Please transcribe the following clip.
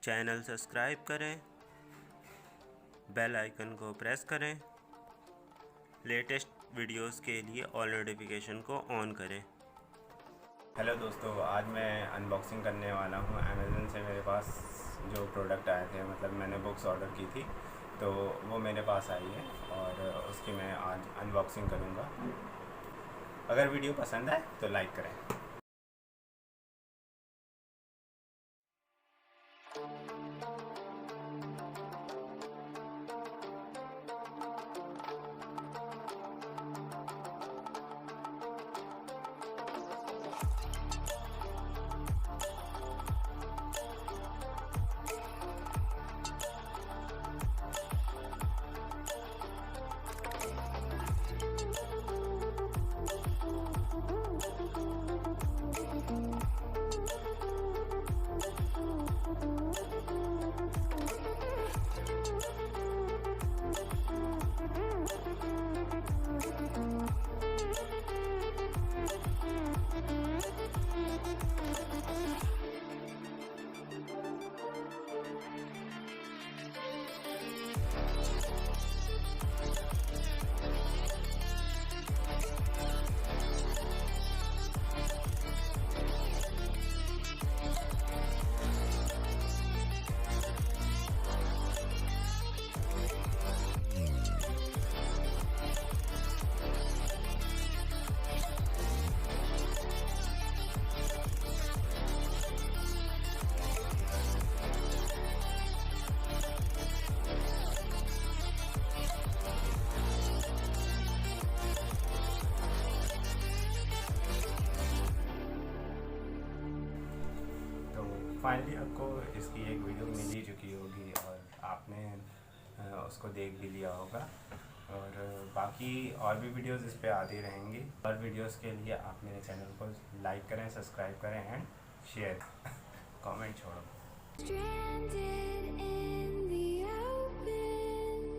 Channel subscribe करें, bell icon को press करें, लेटेस्ट वीडियोस के लिए ऑल नोटिफिकेशन को ऑन करें। हेलो दोस्तों, आज मैं अनबॉक्सिंग करने वाला हूँ। अमेज़न से मेरे पास जो प्रोडक्ट आए थे, मतलब मैंने बुक्स ऑर्डर की थी, तो वो मेरे पास आई है और उसकी मैं आज अनबॉक्सिंग करूँगा। अगर वीडियो पसंद आए तो लाइक करें। तो फाइनली आपको इसकी एक वीडियो मिल ही चुकी होगी और आपने उसको देख भी लिया होगा। और बाकी और भी वीडियोस इस पे आती रहेंगी। और वीडियोस के लिए आप मेरे चैनल को लाइक करें, सब्सक्राइब करें एंड शेयर कमेंट छोड़ो। Stranded in the open,